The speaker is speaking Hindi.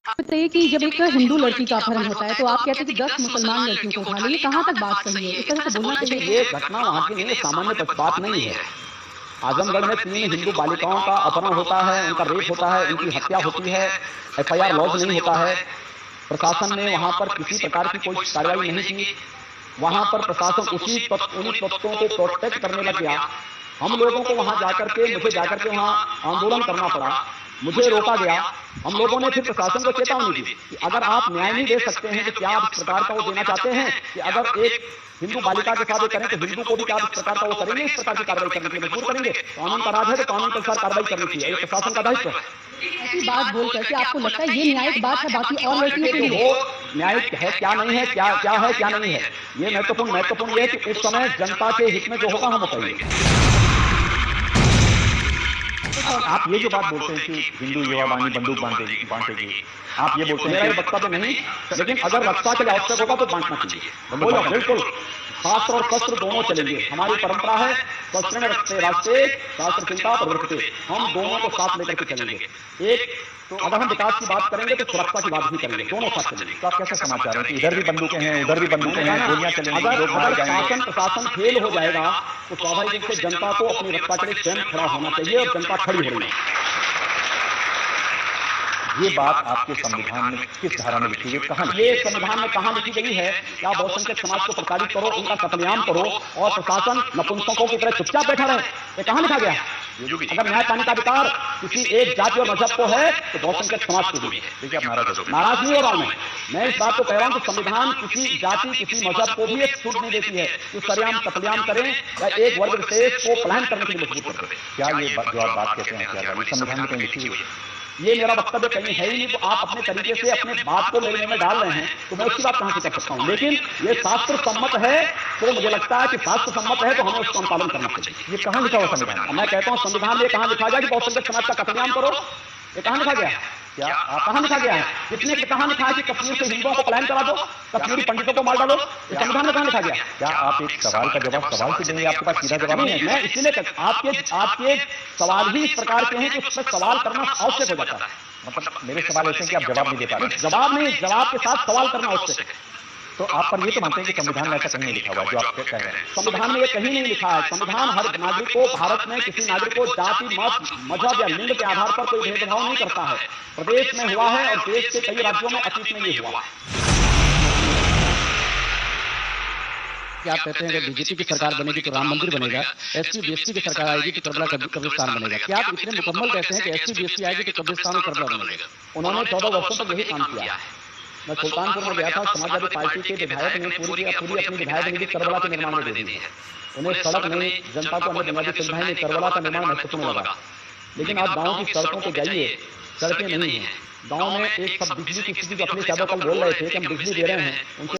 बताइए कि जब एक हिंदू लड़की का अपहरण होता है तो आप कहते हैं कि 10 मुसलमान लड़कियों को उठा लो, ये कहाँ तक बात सही है? इस तरह से बोलना चाहिए? ये घटना वहाँ की नहीं है, सामान्य बात नहीं है। आजमगढ़ में 3 हिंदू बालिकाओं का अपहरण होता है, उनका रेप होता है, उनकी हत्या होती है, एफआईआर लॉन्च नहीं होता है। प्रशासन ने वहां पर किसी प्रकार की कोई कार्रवाई नहीं की। वहां पर प्रशासन उन्हीं तत्वों को प्रोटेक्ट करने लग गया। हम लोगों को वहां मुझे जाकर के वहां आंदोलन करना पड़ा, मुझे रोका गया। हम लोगों ने फिर प्रशासन को चेतावनी दी कि अगर आप न्याय नहीं दे सकते हैं तो क्या आप इस प्रकार का वो देना चाहते हैं कि अगर एक हिंदू बालिका के साथ करें तो हिंदू को भी क्या इस प्रकार का वो करेंगे, इस प्रकार की कार्रवाई करने के लिए मजबूर करेंगे? कानून का राज है तो कानून के अनुसार कार्रवाई करनी चाहिए, ये प्रशासन का दायित्व है। ऐसी बात बोल करके आपको लगता है ये न्यायिक बात है बाकी और लड़कियों के लिए? न्यायिक है क्या नहीं है, क्या है क्या नहीं है, ये महत्वपूर्ण ये है कि उस समय जनता के हित में जो होगा हम करेंगे। आप ये जो बात बोलते हैं कि हिंदू युवा वाहिनी बंदूक बांटेगी, आप ये बोलते हैं मेरा वक्तव्य नहीं, लेकिन अगर रक्षा के लिए आवश्यक होगा तो बांटना चाहिए। बिल्कुल, शास्त्र और शस्त्र दोनों चलेंगे। हमारी परंपरा है शस्त्र रखते रास्ते शास्त्र चिंता प्रवृत्ति, हम दोनों को साथ लेकर के चलेंगे। एक तो अगर हम विकास की बात करेंगे तो सुरक्षा की बात भी करेंगे, दोनों साथ चलेंगे। तो आप कैसे समाचार है कि इधर भी बंदूकें हैं उधर भी बंदूकें हैं, गोलियां चलेंगी, अगर शासन प्रशासन फेल हो जाएगा तो स्वाभाविक रूप से जनता को अपनी रक्षा के लिए स्वयं खड़ा होना चाहिए और जनता खड़ी हो रही है। ये बात आपके संविधान में किस धारा में लिखी गई, कहां? ये संविधान में कहां लिखी गई है कि आप बहुसंख्यक समाज को प्रताड़ित करो, उनका कत्लेआम करो और प्रशासन नपुंसकों की तरह चुपचाप बैठा रहे? ये कहां लिखा गया? अगर न्याय पाने का अधिकार किसी एक जाति और मजहब को है तो बहुसंख्यक समाज को भी है। देखिए आप नाराज नहीं हो रहा हूं मैं इस बात को कह रहा हूं कि संविधान किसी जाति किसी मजहब को भी एक छूट नहीं देती है कि सरेआम कत्लेआम करें या एक वर्ग विशेष को प्लान करने के लिए मजबूर कर दे। क्या ये जो आप बात कहते हैं क्या संविधान में कहीं लिखी हुई है? ये मेरा वक्तव्य कहीं है ही नहीं, तो आप अपने तरीके से अपने बात को मेरे में डाल रहे हैं तो मैं उसकी बात कहां से कर सकता हूं? लेकिन ये शास्त्र सम्मत है तो मुझे लगता है कि शास्त्र सम्मत है तो हमें उसका अनुपालन करना चाहिए। ये कहां लिखा हुआ संविधान? मैं कहता हूं संविधान में कहां लिखा गया कि बहुसंख्यक समाज का कत्लेआम करो? ये कहां लिखा गया? क्या कहां लिखा गया है? किसने कहां लिखा है कि कश्मीर से हिंदुओं को पलायन करा दो, कश्मीरी पंडितों को मार डालो? ये संविधान में कहां लिखा गया? क्या आप एक सवाल का जवाब सवाल से देंगे? आपके पास सीधा जवाब नहीं है। मैं इसलिए आपके सवाल ही इस प्रकार के हैं कि उस पर सवाल करना आवश्यक हो जाता है। मतलब मेरे सवाल ऐसे हैं कि आप जवाब नहीं दे पा रहे। जवाब के साथ सवाल करना आवश्यक है। तो आप पर ये तो मानते हैं कि संविधान में ऐसा कहीं नहीं लिखा हुआ जो आप कह रहे हैं? संविधान में ये कहीं नहीं लिखा है। संविधान हर नागरिक को, भारत में किसी नागरिक को जाति मत मजहब या लिंग के आधार पर कोई भेदभाव नहीं करता है। प्रदेश में हुआ है और देश के कई राज्यों में अतीत में ये हुआ। क्या आप कहते हैं कि बीजेपी की सरकार बनेगी तो राम मंदिर बनेगा, एससी बीएससी की सरकार आएगी तो करबला कब्रिस्तान बनेगा? क्या आप इतने मुकम्मल कहते हैं कि एससी बीएससी आएगी तो कब्रिस्तान और करबला बनेगा? उन्होंने 14 वर्षों तक यही काम किया है। मैं सुल्तानपुर में गया था, समाजवादी पार्टी के विधायक ने पूरी अपनी विधायक निधि करबला के निर्माण में दे दी है। उन्हें सड़क नहीं, जनता को अन्य बुनियादी सुविधाएं नहीं, करबला का निर्माण महत्वपूर्ण लगा। लेकिन आप गाँव की सड़कों पर जाइए, सड़कें नहीं है। गाँव में एक सब बिजली की स्थिति अपने चारों कल बोल रहे थे कि हम बिजली दे रहे हैं, उनसे